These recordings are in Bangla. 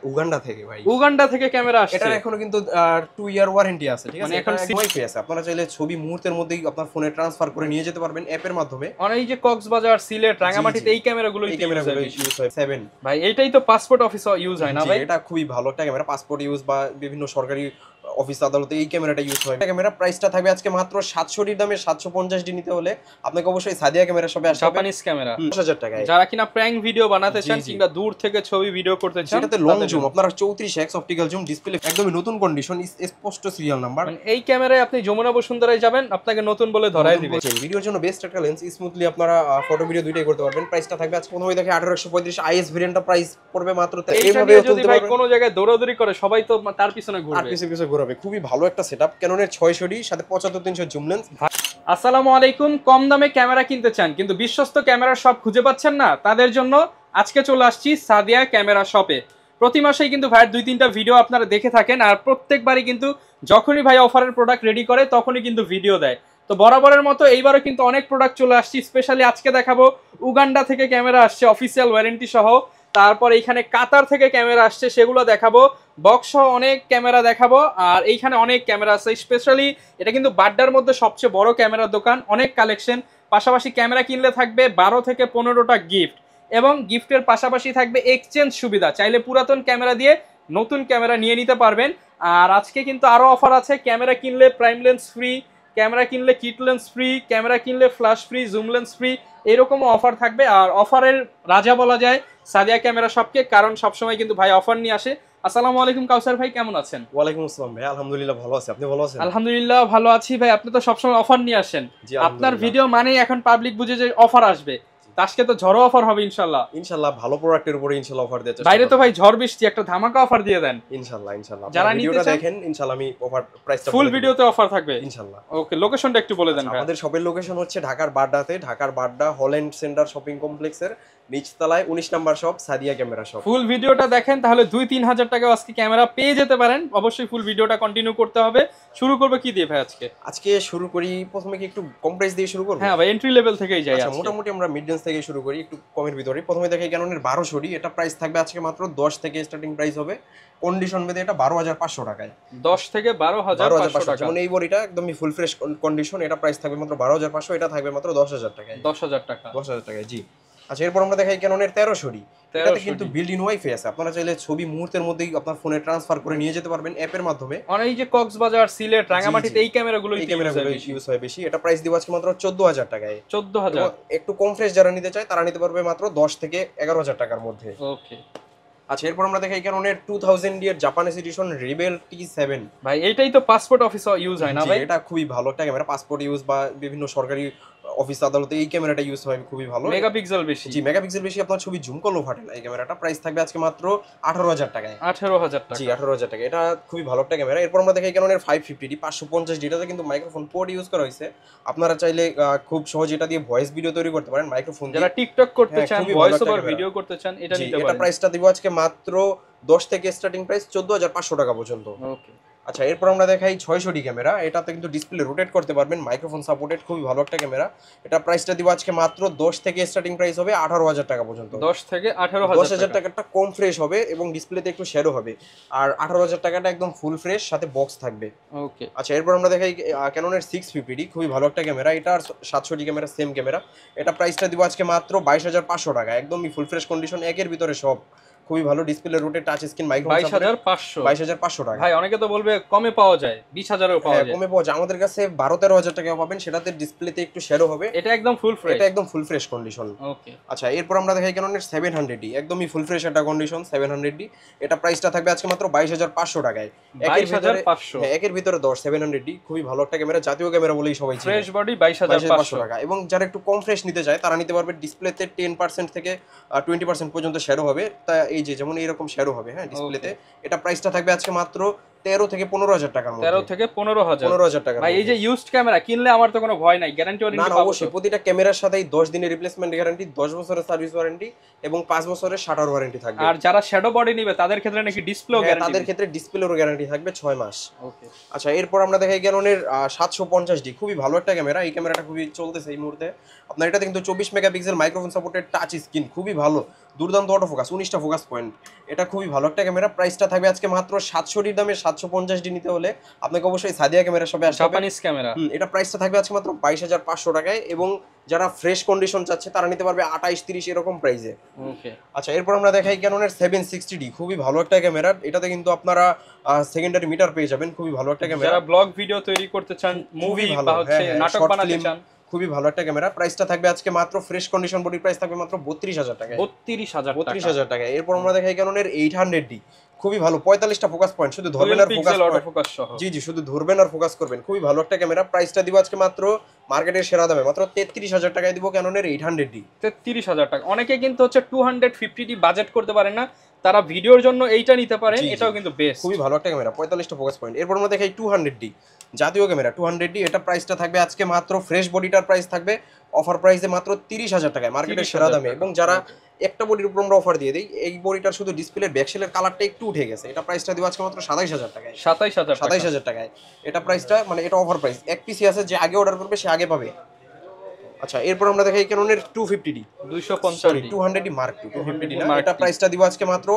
উগান্ডা থেকে ভাই। উগান্ডা থেকে ক্যামেরা আসছে। এটার এখনো কিন্তু 2 ইয়ার ওয়ারেন্টি আছে, ঠিক আছে? মানে এখন ওয়াইফাই আছে। আপনারা চাইলে ছবি মুহূর্তের মধ্যেই আপনার ফোনে ট্রান্সফার করে নিয়ে যেতে পারবেন অ্যাপের মাধ্যমে। এই যে কক্সবাজার, সিলেট, জি, রাঙামাটিতে জি। এই ক্যামেরাগুলো এই ক্যামেরাগুলো ইউজ হয় 7। ভাই এটাই তো পাসপোর্ট অফিস ইউজ হয় না জি, ভাই? এটা খুবই ভালো একটা ক্যামেরা। পাসপোর্ট ইউজ বা বিভিন্ন সরকারি অফিস আদালতে এই ক্যামেরাটা ইউজ হয়। ক্যামেরা প্রাইসটা থাকবে আজকে মাত্র 700 ডির দামে 750 ডি নিতে হলে আপনাকে অবশ্যই সাদিয়া ক্যামেরা শপে আসতে হবে। জাপানিজ ক্যামেরা 10,000 টাকায়। যারা কিনা প্র্যাঙ্ক ভিডিও বানাতে জি, চান জি। কিংবা দূর থেকে ছবি ভিডিও করতে চান, সেটাতে লং জুম আপনারা 34x অপটিক্যাল জুম, ডিসপ্লে একদমই নতুন কন্ডিশন, স্পষ্ট সিরিয়াল নাম্বার। মানে এই ক্যামেরায় আপনি যমুনা বসুন্ধরায় যাবেন, আপনাকে নতুন বলে ধরায় দিবে। ভিডিওর জন্য বেস্ট একটা লেন্স, স্মুথলি আপনারা ফটো ভিডিও দুইটাই করতে পারবেন। প্রাইসটা থাকবে আজকে প্রথমে দেখে 1835 আইএস ভেরিয়েন্টটা প্রাইস পড়বে মাত্র। এইটা নিয়ে যদি ভাই কোনো জায়গায় দৌড়াদৌড়ি করে সবাই তো তার পিছনে আর ঘুরবে। পিছে ঘোরাবে। খুবই ভালো একটা সেটআপ, ক্যাননের 600D সাথে 75-300 জুম লেন্স। আসসালামু আলাইকুম। কম দামে ক্যামেরা কিনতে চান কিন্তু বিশ্বস্ত ক্যামেরা শপ খুঁজে পাচ্ছেন না, তাদের জন্য আজকে চলে আসছি সাদিয়া ক্যামেরা শপে। প্রতি মাসেই কিন্তু ভাইয়ের 2-3টা ভিডিও আপনারা দেখে থাকেন, আর প্রত্যেকবারই কিন্তু যখনই ভাই অফারের প্রোডাক্ট রেডি করে তখনই কিন্তু ভিডিও দেয়। তো বরাবরের মতো এইবারও কিন্তু অনেক প্রোডাক্ট চলে আসছি। স্পেশালি আজকে দেখাবো উগান্ডা থেকে ক্যামেরা আসছে অফিসিয়াল ওয়ারেন্টি সহ। তারপর এইখানে কাতার থেকে ক্যামেরা আসছে, সেগুলো দেখাবো। বক্স সহ অনেক ক্যামেরা দেখাবো, আর এইখানে অনেক ক্যামেরা আছে। স্পেশালি এটা কিন্তু বাড্ডার মধ্যে সবচেয়ে বড় ক্যামেরার দোকান, অনেক কালেকশন। পাশাপাশি ক্যামেরা কিনলে থাকবে 12 থেকে 15টা গিফট, এবং গিফটের পাশাপাশি থাকবে এক্সচেঞ্জ সুবিধা। চাইলে পুরাতন ক্যামেরা দিয়ে নতুন ক্যামেরা নিয়ে নিতে পারবেন। আর আজকে কিন্তু আরো অফার আছে। ক্যামেরা কিনলে প্রাইম লেন্স ফ্রি, ক্যামেরা কিনলে কিট লেন্স ফ্রি, ক্যামেরা কিনলে flash free, zoom lens free, এরকমও অফার থাকবে। আর অফারের রাজা বলা যায় সাদিয়া ক্যামেরা শপকে, কারণ সবসময় কিন্তু ভাই অফার নিয়ে আসে। আসসালামু আলাইকুম কাউসার ভাই, কেমন আছেন? ওয়ালাইকুম আসসালাম ভাই, আলহামদুলিল্লাহ ভালো আছি। আপনি ভালো আছেন? আলহামদুলিল্লাহ ভালো আছি ভাই। আপনি তো সবসময় অফার নিয়ে আসেন। জি, আপনার ভিডিও মানেই এখন পাবলিক বুঝে যে অফার আসবে। আজকে তো ঝড়ো অফার হবে ইনশাল্লাহ। ইনশাআল্লাহ ভালো প্রোডাক্টের উপরে ইনশাআল্লাহ অফার দিতে চাই। বাইরে তো ভাই ঝড় বৃষ্টি, একটা ধামাকা অফার দিয়ে দেন। ইনশাআল্লাহ যারা নিতে ভিডিওটা চান দেখেন, ইনশাআল্লাহ আমি অফার প্রাইসটা ফুল ভিডিওতে অফার থাকবে ইনশাআল্লাহ। ওকে, লোকেশনটা একটু বলে দেন ভাই। আমাদের শপের লোকেশন হচ্ছে ঢাকার বাড্ডাতে, ঢাকার বাড্ডা হল্যান্ড সেন্টার শপিং কমপ্লেক্সের নিচতলায় 19 number shop Sadia camera shop. Full ভিডিওটা দেখেন তাহলে 2-3 হাজার টাকা আজকে ক্যামেরা পেয়ে যেতে পারেন। অবশ্যই ফুল ভিডিওটা কন্টিনিউ করতে হবে। শুরু করবে কি দিয়ে ভাই আজকে? আজকে শুরু করি প্রথমে কি একটু কম প্রাইস দিয়ে শুরু করব? হ্যাঁ ভাই, এন্ট্রি লেভেল থেকেই যাই। আচ্ছা, মোটামুটি আমরা মিড রেঞ্জ থেকে শুরু করি, একটু কমের ভিতরে। প্রথমে দেখাই ক্যাননের 1200D। এটা প্রাইস থাকবে আজকে মাত্র 10 থেকে স্টার্টিং প্রাইস হবে। কন্ডিশন বেদে এটা 12,500 টাকায়। 10 থেকে 12,500 টাকা। যেমন এই বডিটা একদমই ফুল ফ্রেশ কন্ডিশন, এটা প্রাইস থাকবে মাত্র 12,500। এটা থাকবে মাত্র 10,000 টাকায়। 10,000 টাকা। 10,000 টাকায়, জি। আচ্ছা, এরপর আমরা দেখাই ক্যাননের 1300D। এটাতে কিন্তু বিল্ড ইন ওয়াইফাই আছে। আপনারা চাইলে ছবি মুহূর্তের মধ্যেই আপনার ফোনে ট্রান্সফার করে নিয়ে যেতে পারবেন অ্যাপের মাধ্যমে। এই যে কক্সবাজার, সিলেট, রাঙামাটিতে এই ক্যামেরাগুলো ইউজ হয় বেশি। এটা প্রাইস দিব আজকে মাত্র 14,000 টাকায়। 14,000। একটু কম ফ্রেশ যারা নিতে চায় তারা নিতে পারবে মাত্র 10 থেকে 11,000 টাকার মধ্যে। ওকে। আচ্ছা, এরপর আমরা দেখাই ক্যাননের 2000D এর জাপানিজ এডিশন রিবেল T7। ভাই এটাই তো পাসপোর্ট অফিস ইউজ হয় না ভাই? এটা খুবই ভালো একটা ক্যামেরা। পাসপোর্ট ইউজ বা বিভিন্ন সরকারি অফিস আদালতে এই ক্যামেরাটা ইউজ হয় খুবই ভালো। মেগাপিক্সেল বেশি। জি, মেগাপিক্সেল বেশি, আপনার ছবি জুম করলেও ফাটে না এই ক্যামেরাটা। প্রাইস থাকবে আজকে মাত্র 18,000 টাকায়। 18,000 টাকা। জি, 18,000 টাকা। এটা খুবই ভালো একটা ক্যামেরা। এরপর আমরা দেখাই ক্যাননের 550D 550D। এটাতে কিন্তু মাইক্রোফোন পোর্ট ইউজ করা হয়েছে। আপনারা চাইলে খুব সহজে এটা দিয়ে ভয়েস ভিডিও তৈরি করতে পারেন মাইক্রোফোন দিয়ে। যারা টিকটক করতে চান, ভয়েস ওভার ভিডিও করতে চান, এটা নিতে পারেন। এটা প্রাইসটা দিব আজকে মাত্র 10 থেকে স্টার্টিং প্রাইস 14,500 টাকা পর্যন্ত। ওকে। আচ্ছা, এরপর আমরা দেখাই 600D ক্যামেরা। এটাতে কিন্তু ডিসপ্লে রোটেট করতে পারবেন, মাইক্রোফোন সাপোর্টেড, খুবই ভালো একটা ক্যামেরা। এটা প্রাইসটা দিব আজকে মাত্র 10 থেকে স্টার্টিং প্রাইস হবে 18,000 টাকা পর্যন্ত। 10 থেকে 18,000 10,000 টাকাটা কম ফ্রেশ হবে এবং ডিসপ্লেতে একটু শ্যাডো হবে। আর 18,000 টাকাটা একদম ফুল ফ্রেশ, সাথে বক্স থাকবে। ওকে। আচ্ছা, এরপর আমরা দেখাই ক্যাননের 650D, খুবই ভালো একটা ক্যামেরা। এটা আর 700D ক্যামেরা সেম ক্যামেরা। এটা প্রাইসটা দিব আজকে মাত্র 22,500 টাকা। একদমই ফুল ফ্রেশ কন্ডিশন, একের ভিতরে সব। খুবই ভালো display, rotate, touch screen, microphone. 22,500 টাকা। ভাই অনেকে তো বলবে কমে পাওয়া যায়, 20,000এও পাওয়া যায়। কমে পাওয়া যায়। আমাদের কাছে 12-13,000 টাকা পাবেন। সেটাতে ডিসপ্লেতে একটু শ্যাডো হবে। এটা একদম ফুল ফ্রেশ। এটা একদম ফুল ফ্রেশ কন্ডিশন। ওকে। আচ্ছা, এরপর আমরা দেখাই ক্যাননের 700D। একদমই ফুল ফ্রেশ একটা কন্ডিশন 700D। এটা প্রাইসটা থাকবে আজকে মাত্র 22,500 টাকায়। 22,500। একের ভিতরে 10 700D। খুবই ভালো একটা ক্যামেরা, জাতীয় ক্যামেরা বলেই সবাই চিনে। ফ্রেশ বডি 22,500 টাকা। এবং যারা একটু কম ফ্রেশ নিতে চায় তারা নিতে পারবে। ডিসপ্লেতে 10% থেকে 20% পর্যন্ত শ্যাডো হবে। তা এই যে যেমন এইরকম শ্যাডো হবে, হ্যাঁ, ডিসপ্লেতে। এটা প্রাইসটা থাকবে আজকে মাত্র 13 থেকে 15,000 টাকার মধ্যে। 13 থেকে 15,000। 15,000 টাকা ভাই এই যে ইউজড ক্যামেরা কিনলে আমার তো কোনো ভয় নাই, গ্যারান্টি না ওয়ারেন্টি না পাবো? অবশ্যই প্রতিটা ক্যামেরার সাথেই 10 দিনের রিপ্লেসমেন্ট গ্যারান্টি, 10 বছরের সার্ভিস ওয়ারেন্টি এবং 5 বছরের শাটার ওয়ারেন্টি থাকবে। আর যারা শ্যাডো বডি নেবে তাদের ক্ষেত্রে নাকি ডিসপ্লেও গ্যারান্টি? তাদের ক্ষেত্রে ডিসপ্লেরও গ্যারান্টি থাকবে 6 মাস। ওকে। আচ্ছা এরপর আমরা দেখাই ক্যাননের 750D, খুবই ভালো একটা ক্যামেরা। এই ক্যামেরাটা খুবই চলতেছে এই মুহূর্তে। আপনার এটাতে কিন্তু 24 megapixel microphone supported touch screen, খুবই ভালো, দুর্দান্ত অটো ফোকাস, 19টা ফোকাস পয়েন্ট। এটা খুবই ভালো একটা ক্যামেরা। প্রাইসটা থাকবে আজকে মাত্র 700Dর দামে। 750D নিতে হলে আপনাকে অবশ্যই সাদিয়া ক্যামেরা শপে আসতে হবে। Japanese camera. এটা প্রাইসটা থাকবে আজকে মাত্র 22,500 টাকায়, এবং যারা ফ্রেশ কন্ডিশন চাচ্ছে তারা নিতে পারবে 28-30 এরকম প্রাইসে। ওকে। আচ্ছা এরপর আমরা দেখাই ক্যাননের 760D, খুবই ভালো একটা ক্যামেরা। এটাতে কিন্তু আপনারা সেকেন্ডারি মিটার পেয়ে যাবেন, খুবই ভালো একটা ক্যামেরা। যারা ব্লগ ভিডিও তৈরি করতে চান, মুভি বা হচ্ছে নাটক বানাতে চান, খুবই ভালো একটা ক্যামেরা। প্রাইসটা থাকবে আজকে মাত্র ফ্রেশ কন্ডিশন বডির প্রাইস থাকবে মাত্র 32,000 টাকায়। 32,000 টাকায়। এরপর আমরা দেখাই ক্যাননের 800D, খুবই ভালো, 45টা ফোকাস পয়েন্ট, শুধু ধরবেন আর ফোকাস সহ। জি জি, শুধু ধরবেন আর ফোকাস করবেন, খুবই ভালো একটা ক্যামেরা। প্রাইসটা দিব আজকে মাত্র মার্কেটের সেরা দামে, মাত্র 33,000 টাকায় দিব ক্যাননের 800D। 33,000 টাকা। অনেকে কিন্তু হচ্ছে 250D বাজেট করতে পারে না, তারা ভিডিওর জন্য এইটা নিতে পারেন, এটাও কিন্তু বেস্ট, খুবই ভালো একটা ক্যামেরা, 45টা ফোকাস পয়েন্ট। এরপর আমরা দেখাই 200D, জাতীয় ক্যামেরা 200D। এটা প্রাইসটা থাকবে আজকে মাত্র ফ্রেশ বডিটার প্রাইস থাকবে অফার প্রাইসে মাত্র 30,000 টাকায়, মার্কেটের সেরা দামে। এবং যারা একটা বডির উপর আমরা অফার দিয়ে দিই, এই বডিটার শুধু ডিসপ্লের ব্যাকশেলের কালারটা একটু উঠে গেছে, এটা প্রাইসটা দিব আজকে মাত্র 27,000 টাকায়। 27,000 টাকায় এটা প্রাইসটা, মানে এটা অফার প্রাইস। এক পিসি আছে, যে আগে অর্ডার করবে সে আগে পাবে। আচ্ছা এরপর আমরা দেখাই ক্যাননের 250D, 200D মার্ক 250D না, এটা প্রাইসটা দিব আজকে মাত্র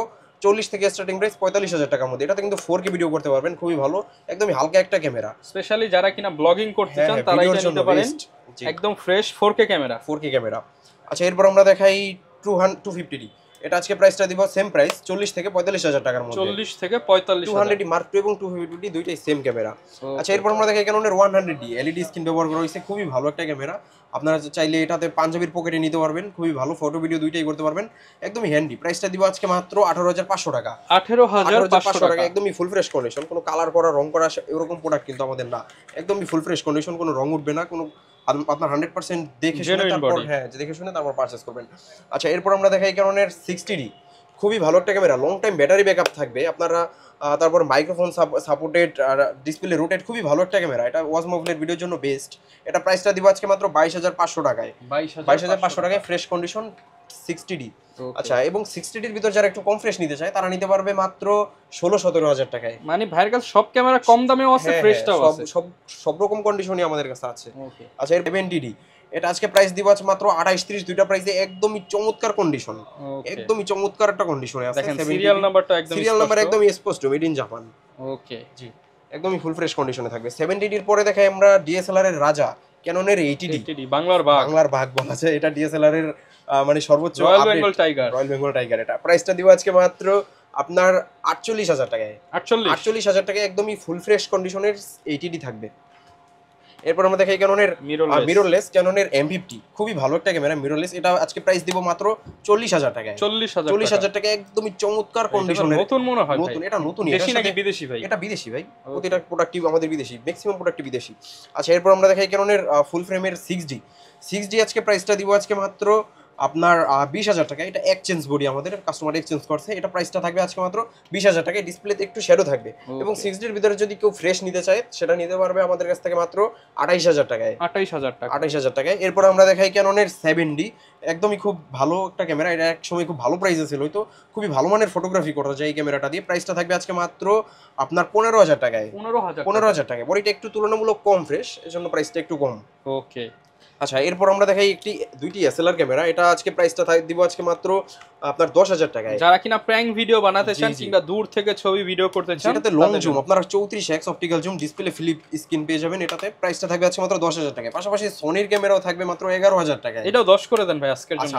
40 থেকে স্টার্টিং প্রাইস 45,000 টাকার মধ্যে। এটাতে কিন্তু 4K ভিডিও করতে পারবেন, খুবই ভালো, একদমই হালকা একটা ক্যামেরা। স্পেশালি যারা কিনা ব্লগিং করতে চান তারা এটা নিতে পারেন, একদম ফ্রেশ 4K ক্যামেরা। আচ্ছা এরপর আমরা দেখাই 250D, এটা আজকে প্রাইসটা দিব সেম প্রাইস 40 থেকে 45,000 টাকার মধ্যে। 40 থেকে 45,000। 200D মার্ক 2 এবং 250D দুইটাই সেম ক্যামেরা। আচ্ছা এরপর আমরা দেখাই ক্যাননের 100D, এলইডি স্ক্রিন ব্যবহার করা হয়েছে, খুবই ভালো একটা ক্যামেরা। আপনারা চাইলে এটাতে পাঞ্জাবির পকেটে নিতে পারবেন, খুবই ভালো, ফটো ভিডিও দুইটাই করতে পারবেন, একদমই হ্যান্ডি। প্রাইসটা দিব আজকে মাত্র 18,500 টাকা। 18,500 টাকা, একদমই ফুল ফ্রেশ কন্ডিশন, কোনো কালার করা রং করা এরকম প্রোডাক্ট কিন্তু আমাদের না, একদমই ফুল ফ্রেশ কন্ডিশন, কোনো রং উঠবে না, কোনো আপনার 100% দেখে শুনে তারপর দেখে শুনে তারপর পারচেজ করবেন। আচ্ছা এরপর আমরা দেখাই ক্যাননের 60D, খুবই ভালো একটা camera, long time battery backup থাকবে আপনারা। তারপর মাইক্রোফোন সাপোর্টেড আর ডিসপ্লে রোটেট, খুবই ভালো একটা ক্যামেরা। এটা ওয়াজ মোবাইলের ভিডিওর জন্য বেস্ট। এটা প্রাইসটা দিব আজকে মাত্র 22,500 টাকায়। 22,500 টাকায় ফ্রেশ কন্ডিশন 60D। আচ্ছা এবং 60Dর ভিতর যারা একটু কম ফ্রেশ নিতে চায় তারা নিতে পারবে মাত্র 16-17,000 টাকায়। মানে ভাইয়ের কাছে সব ক্যামেরা কম দামেও আছে, ফ্রেশটাও আছে, সব রকম কন্ডিশনই আমাদের কাছে আছে। আচ্ছা এর 70D, এটা আজকে প্রাইস দিব আছে মাত্র 28-30, দুইটা প্রাইসে একদমই চমৎকার কন্ডিশন, একদমই চমৎকার একটা কন্ডিশনে আছে। দেখেন সিরিয়াল নাম্বার একদমই স্পষ্ট, মেড ইন জাপান। ওকে জি, একদমই ফুল ফ্রেশ কন্ডিশনে থাকবে। 70D এর পরে দেখাই আমরা ডিএসএলআর এর রাজা ক্যাননের 80D, বাংলার বাঘ বলা যায়। এটা ডিএসএলআর এর মানে সর্বোচ্চ রয়্যাল বেঙ্গল টাইগার। এটা প্রাইসটা দিব আজকে মাত্র আপনার 48,000 টাকায়। 48,000 টাকায় একদমই ফুল ফ্রেশ কন্ডিশনের 80D থাকবে। এরপর আমরা দেখাই ক্যাননের মিররলেস, ক্যাননের M50, খুবই ভালো একটা ক্যামেরা মিররলেস। এটা আজকে প্রাইস দিব মাত্র 40,000 টাকায়। 40,000 টাকা, একদমই চমৎকার কন্ডিশনের, নতুন মনে হয় নতুন। এটা নতুন, দেশি নাকি বিদেশি ভাই? এটা বিদেশি ভাই, প্রতিটা প্রোডাক্টই আমাদের বিদেশি, ম্যাক্সিমাম প্রোডাক্টই বিদেশি। আচ্ছা এরপর আমরা দেখাই ক্যাননের ফুল ফ্রেমের 6D আজকে প্রাইসটা দিব আজকে মাত্র আপনার 20,000 টাকা। এটা এক্সচেঞ্জ বডি, আমাদের কাস্টমার এক্সচেঞ্জ করছে। এটা প্রাইসটা থাকবে আজকে মাত্র 20,000 টাকায়। ডিসপ্লেতে একটু শ্যাডো থাকবে এবং 6Dর ভিতরে যদি কেউ ফ্রেশ নিতে চায় সেটা নিতে পারবে আমাদের কাছ থেকে মাত্র 28,000 টাকায়। 28,000 টাকায়। এরপর আমরা দেখাই ক্যাননের 7D, একদমই খুব ভালো একটা ক্যামেরা। এটা এক সময় খুব ভালো প্রাইসে ছিল, হয়তো খুবই ভালো মানের ফটোগ্রাফি করা যায় এই ক্যামেরাটা দিয়ে। প্রাইসটা থাকবে আজকে মাত্র আপনার 15,000 টাকায়। 15,000 টাকায়। বডিটা একটু তুলনামূলক কম ফ্রেশ, এজন্য প্রাইসটা একটু কম। ওকে। আচ্ছা এরপর আমরা দেখাই দুইটি এসএলআর ক্যামেরা। এটা আজকে প্রাইসটা দিব আজকে মাত্র আপনার 10,000 টাকায়। যারা কিনা প্র্যাঙ্ক ভিডিও বানাতে চান কিংবা দূর থেকে ছবি ভিডিও করতে চান, এটাতে লং জুম আপনারা 34x optical zoom, display flip screen পেয়ে যাবেন। এটাতে প্রাইসটা থাকবে আজকে মাত্র 10,000 টাকায়। পাশাপাশি সোনির ক্যামেরাও থাকবে মাত্র 11,000 টাকায়। এটাও 10 করে দেন ভাই আজকের জন্য। আচ্ছা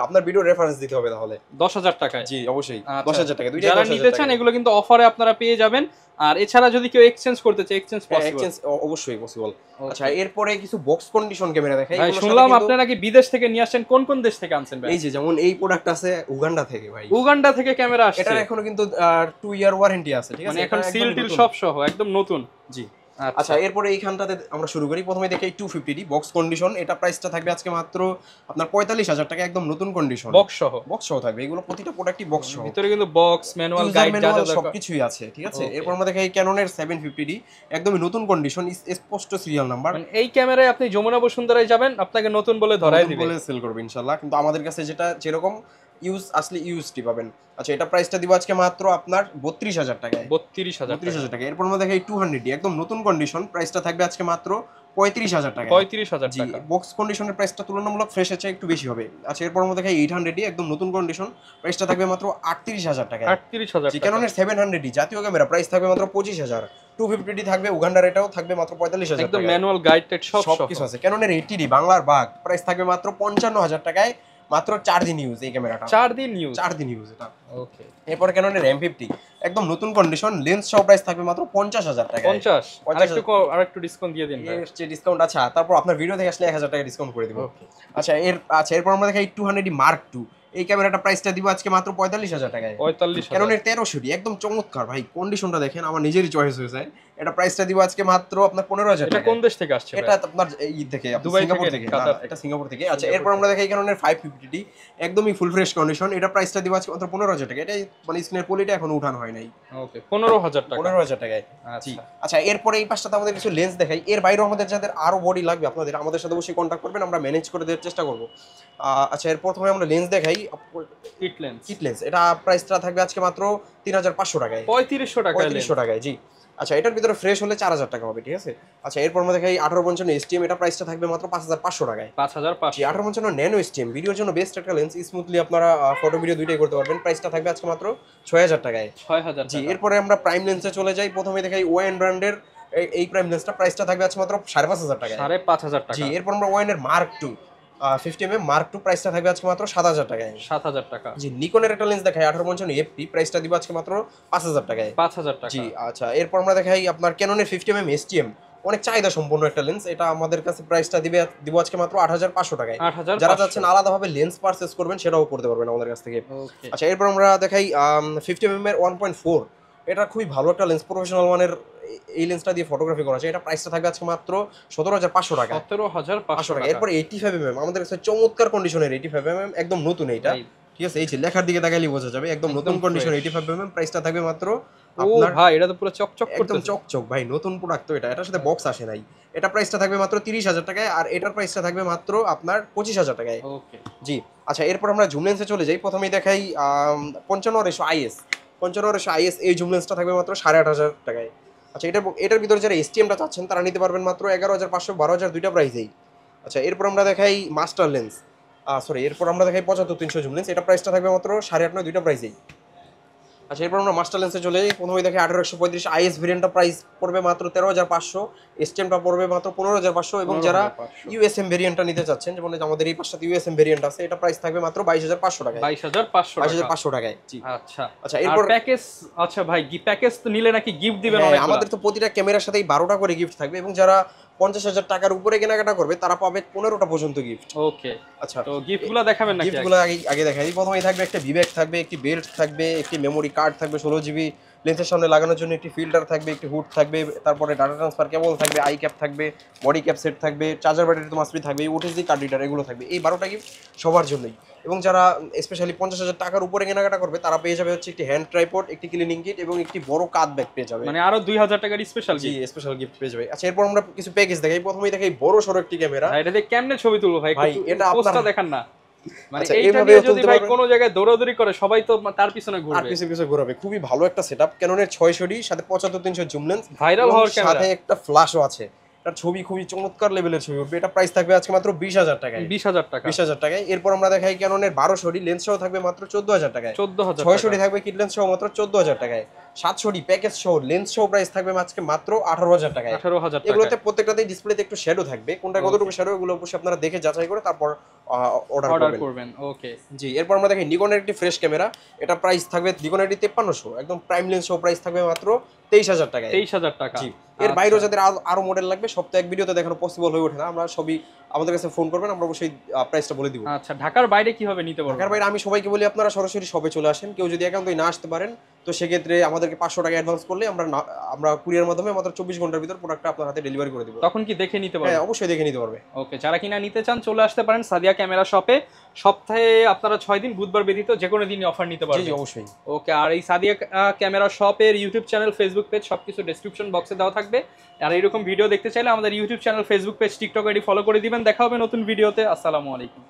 আপনার ভিডিও রেফারেন্স দিতে হবে তাহলে 10,000 টাকায়। জি অবশ্যই 10,000 টাকা। দুইটা যারা নিতে চান এগুলো কিন্তু অফারে আপনারা পেয়ে যাবেন। আর এছাড়া যদি কেউ এক্সচেঞ্জ করতে চায়, এক্সচেঞ্জ অবশ্যই পসিবল। আচ্ছা এরপরে কিছু বক্স কন্ডিশন ক্যামেরা দেখাই। ভাই শুনলাম আপনারা নাকি বিদেশ থেকে নিয়ে আসেন, কোন দেশ থেকে আনছেন ভাই? এই যে যেমন এই প্রোডাক্ট আছে উগান্ডা থেকে ভাই। উগান্ডা থেকে ক্যামেরা আসছে। এটার এখনো কিন্তু 2 ইয়ার ওয়ারেন্টি আছে, ঠিক আছে? মানে এখন সিল টিল সব সহ একদম নতুন। জি আচ্ছা এরপরে এইখানটাতে আমরা শুরু করি। প্রথমে দেখি 250D বক্স কন্ডিশন, এটা প্রাইসটা থাকবে আজকে মাত্র আপনার 45,000 টাকা, একদম নতুন কন্ডিশন, বক্স সহ থাকবে। এগুলো প্রতিটা প্রোডাক্টই বক্স সহ, ভিতরে কিন্তু বক্স ম্যানুয়াল গাইড যা যা সবকিছুই আছে, ঠিক আছে। এরপর আমরা দেখি ক্যাননের 750D একদমই নতুন কন্ডিশন, স্পষ্ট সিরিয়াল নাম্বার। এই ক্যামেরায় আপনি যমুনা বসুন্ধরায় যাবেন, আপনাকে নতুন বলে ধরায় দিবে, বলে সেল করবে ইনশাআল্লাহ। কিন্তু আমাদের কাছে যেটা যেরকম ইউজ আসলে ইউজটি পাবেন। আচ্ছা এটা প্রাইসটা দিব আজকে মাত্র আপনার 32,000 টাকায়, 32,000 টাকা। এরপর আমরা দেখি 200D একদম নতুন কন্ডিশন, প্রাইসটা থাকবে আজকে মাত্র 35,000 টাকা, 35,000 টাকা। বক্স কন্ডিশনের প্রাইসটা তুলনামূলক ফ্রেশ আছে, একটু বেশি হবে। আচ্ছা এরপর আমরা দেখি 800D একদম নতুন কন্ডিশন, প্রাইসটা থাকবে মাত্র 38,000 টাকা, 38,000 টাকা। ক্যাননের 700D জাতীয় ক্যামেরা, প্রাইস থাকবে মাত্র 25,000। 250D থাকবে উগান্ডার, এটাও থাকবে মাত্র 45,000 টাকা, একদম ম্যানুয়াল গাইড টাইড সব কিছু আছে। ক্যাননের 80D বাংলার বাঘ, প্রাইস থাকবে মাত্র 55,000 টাকায়, মাত্র 4 দিন ইউজ এই ক্যামেরাটা, 4 দিন ইউজ এটা। ওকে এরপর ক্যাননের M50 একদম নতুন কন্ডিশন, লেন্স সহ, প্রাইস থাকবে মাত্র 50,000 টাকা। 50 আরেকটু ডিসকাউন্ট দিয়ে দিন ভাই, এর যে ডিসকাউন্ট আছে, তারপর আপনার ভিডিও দেখে আসলে 1000 টাকা ডিসকাউন্ট করে দিব। আচ্ছা এরপর আমরা দেখাই 200D Mark II, এই ক্যামেরাটা প্রাইসটা দিব আজকে মাত্র 45,000 টাকায়, 45,000। ক্যাননের 1300D একদম চমৎকার ভাই, কন্ডিশনটা দেখেন, আমার নিজেরই চয়েস হয়েছে। এটা প্রাইসটা দিব আজকে মাত্র আপনার 15,000 টাকা। এটা কোন দেশ থেকে আসছে? এটা আপনার এই থেকে, সিঙ্গাপুর থেকে, এটা সিঙ্গাপুর থেকে। আচ্ছা এরপর আমরা দেখাই ক্যাননের 550D একদমই ফুল ফ্রেশ কন্ডিশন, এটা প্রাইসটা দিব আজকে মাত্র 15,000 টাকা। এটা মানে স্ক্রিনের পলিটা এখনো উঠানো হয় নাই। ওকে 15,000 টাকা, 15,000 টাকায়। জি আচ্ছা এরপরে এই পাশটাতে আমাদের কিছু লেন্স দেখাই। এর বাইরেও আমাদের যাদের আরো বডি লাগবে, আপনাদের আমাদের সাথে অবশ্যই কন্টাক্ট করবেন, আমরা ম্যানেজ করে দেওয়ার চেষ্টা করব। আচ্ছা এর প্রথমে আমরা লেন্স দেখাই, কিট লেন্স, এটা প্রাইসটা থাকবে আজকে মাত্র 3,500 টাকায়, 3500 টাকায়। জি আচ্ছা এটার ভিতরে ফ্রেশ হলে 4,000 টাকা হবে, ঠিক আছে। আচ্ছা এরপর আমরা দেখাই 1855 STM, এটা প্রাইসটা থাকবে মাত্র 5,500 টাকায়, 5,500। 1855 ন্যানো STM ভিডিওর জন্য বেস্ট একটা লেন্স, স্মুথলি আপনারা ফটো ভিডিও দুইটাই করতে পারবেন, প্রাইসটা থাকবে আজকে মাত্র 6,000 টাকায়, 6,000। জি এরপরে আমরা প্রাইম লেন্সে চলে যাই। প্রথমে দেখাই ওয়ান ব্র্যান্ডের এই প্রাইম লেন্সটা, প্রাইসটা থাকবে আজকে মাত্র 5,500 টাকায়, 5,500 টাকা। জি এরপর আমরা ওয়ানের Mark II 50mm Mark II, প্রাইসটা থাকবে আজকে মাত্র 7,000 টাকায়, 7,000 টাকা। জি নিকনের একটা লেন্স দেখাই 1855 FT, প্রাইসটা দিব আজকে মাত্র 5,000 টাকায়, 5,000 টাকা। জি আচ্ছা এরপর আমরা দেখাই আপনার ক্যাননের 50mm STM, অনেক চাহিদা সম্পন্ন একটা লেন্স, এটা আমাদের কাছে প্রাইসটা দিব আজকে মাত্র 8,500 টাকায়। যারা চাচ্ছেন আলাদাভাবে লেন্স পারচেজ করবেন, সেটাও করতে পারবেন আমাদের কাছ থেকে। আচ্ছা এরপর আমরা দেখাই 50mm এর 1.4, এটা খুবই ভালো একটা লেন্স, প্রফেশনাল মানের এই লেন্সটা দিয়ে ফটোগ্রাফি করা যায়। এটা প্রাইসটা থাকবে আজকে মাত্র 17,500 টাকা, 17,500 টাকা। এরপর 85mm আমাদের কাছে চমৎকার কন্ডিশনের 85mm একদম নতুন, এইটা ঠিক আছে, এই যে লেখার দিকে তাকালেই বোঝা যাবে, একদম নতুন কন্ডিশন 85mm, প্রাইসটা থাকবে মাত্র আপনার, ভাই এটা তো পুরো চকচক করতেছে, একদম চকচক ভাই, নতুন প্রোডাক্ট তো, এটার সাথে বক্স আসে নাই। এটা প্রাইসটা থাকবে মাত্র 30,000 টাকায়, আর এটার প্রাইসটা থাকবে মাত্র আপনার 25,000 টাকায়। ওকে জি আচ্ছা এরপর আমরা জুম লেন্সে চলে যাই। প্রথমেই দেখাই 55-IS 55-IS, এই জুম লেন্সটা থাকবে মাত্র 8,500 টাকায়। আচ্ছা এটার ভিতরে যারা STMটা চাচ্ছেন তারা নিতে পারবেন মাত্র 11,500, 12,000 দুইটা প্রাইসেই। আচ্ছা এরপর আমরা দেখাই মাস্টার লেন্স, এরপর আমরা দেখাই 75-300 জুম লেন্স, এটা প্রাইসটা থাকবে মাত্র 8,500 দুইটা প্রাইসেই। আচ্ছা এরপর আমরা মাস্টার লেন্সে চলে যাই। প্রথমে দেখি 18-135 ভেরিয়েন্টটা প্রাইস পড়বে মাত্র 13,500, STMটা পড়বে মাত্র 15,500, এবং যারা USM ভেরিয়েন্টটা নিতে চাচ্ছেন, যেমন আমাদের এই পাশটাতে USM ভেরিয়েন্ট আছে, এটা প্রাইস থাকবে মাত্র 22,500 টাকায়, 22,500 টাকায়। জি আচ্ছা এরপর প্যাকেজ, আচ্ছা ভাই প্যাকেজ তো নিলে নাকি গিফট দিবেন? আমাদের তো প্রতিটা ক্যামেরার সাথেই 12টা করে গিফট থাকবে, এবং যারা 50,000 টাকার উপরে কেনাকাটা করবে তারা পাবে 15টা পর্যন্ত গিফট। ওকে আচ্ছা তো গিফটগুলো দেখাবেন নাকি? গিফটগুলো আগে দেখাই দিই। প্রথমেই থাকবে একটা বিবেক থাকবে, একটি বেল্ট থাকবে, একটি মেমোরি কার্ড থাকবে 16GB, লেন্সের সামনে লাগানোর জন্য একটি ফিল্টার থাকবে, একটি হুড থাকবে, তারপরে ডাটা ট্রান্সফার কেবল থাকবে, আই ক্যাপ থাকবে, বডি ক্যাপ সেট থাকবে, চার্জার ব্যাটারি তো মাস্টবি থাকবে, ওটিজি কার্ড রিডার, এগুলো থাকবে। এই 12টা গিফট সবার জন্যই, এবং যারা স্পেশালি 50,000 টাকার উপরে কেনাকাটা করবে তারা পেয়ে যাবে হচ্ছে একটি হ্যান্ড ট্রাইপড, একটি ক্লিনিং কিট, এবং একটি বড় কাঁধ ব্যাগ পেয়ে যাবে, মানে আরো 2,000 টাকার স্পেশাল গিফট পেয়ে যাবে। আচ্ছা এরপর আমরা কিছু প্যাকেজ দেখাই। প্রথমেই দেখাই বড় সরো একটি ক্যামেরা, এটা দিয়ে কেমনে ছবি তুলবো ভাই? এটা আপনারা দেখান না, মানে এইটা দিয়ে যদি ভাই কোন জায়গায় দৌড়াদৌড়ি করে সবাই তো তার পিছনে ঘুরবে। খুবই ভালো একটা সেটআপ, ক্যাননের 600D সাথে 75-300 জুম লেন্স, ভাইরাল হওয়ার ক্যামেরা, সাথে একটা ফ্ল্যাশও আছে। তার ছবি খুবই চমৎকার লেভেলের ছবি উঠবে। এটা প্রাইস থাকবে আজকে মাত্র 20,000 টাকায়, 20,000 টাকায়। এরপর আমরা দেখাই ক্যাননের 1200D লেন্স সহ থাকবে মাত্র 14,000 টাকায়, 600D থাকবে কিট লেন্স সহ মাত্র 14,000 টাকায়, 700D প্যাকেজ সহ লেন্স সহ প্রাইস থাকবে আজকে মাত্র 18,000 টাকায়। এগুলোতে প্রত্যেকটাতেই ডিসপ্লেতে একটু শ্যাডো থাকবে, কোনটা কতটুকু শ্যাডো এগুলো অবশ্যই আপনারা দেখে যাচাই করে তারপর অর্ডার করবেন। ওকে জি এরপর আমরা দেখি নিকনের একটি ফ্রেশ ক্যামেরা, এটা প্রাইস থাকবে নিকনের 5300, একদম প্রাইম লেন্স সহ প্রাইস থাকবে মাত্র 23,000 টাকায়, 23,000 টাকা। জি এর বাইরেও যাদের আরো মডেল লাগবে সব তো এক ভিডিওতে দেখানো পসিবল হয়ে ওঠে না, আমরা সবই আমাদের কাছে ফোন করবেন, আমরা অবশ্যই প্রাইসটা বলে দিব। আচ্ছা ঢাকার বাইরে কিভাবে নিতে পারবেন? ঢাকার বাইরে আমি সবাইকে বলি আপনারা সরাসরি শপে চলে আসেন, কেউ যদি একান্তই না আসতে পারেন তো সেক্ষেত্রে আমাদেরকে 500 টাকা অ্যাডভান্স করলে আমরা কুরিয়ার মাধ্যমে মাত্র 24 ঘন্টার ভিতর প্রোডাক্টটা আপনার হাতে ডেলিভারি করে দিব। তখন কি দেখে নিতে পারবে? হ্যাঁ, অবশ্যই দেখে নিতে পারবে। ওকে, যারা কিনা নিতে চান চলে আসতে পারেন সাদিয়া ক্যামেরা শপে। সপ্তাহে আপনারা 6 দিন, বুধবার ব্যতীত যে কোনো দিনই অফার নিতে জি পারবেন। জি অবশ্যই। ওকে, আর এই সাদিয়া ক্যামেরা শপের ইউটিউব চ্যানেল, ফেসবুক পেজ সবকিছু ডেসক্রিপশন বক্সে দেওয়া থাকবে। আর এইরকম ভিডিও দেখতে চাইলে আমাদের YouTube channel, Facebook page, TikTok ID follow করে দিবেন। দেখা হবে নতুন ভিডিওতে। আসসালামু আলাইকুম।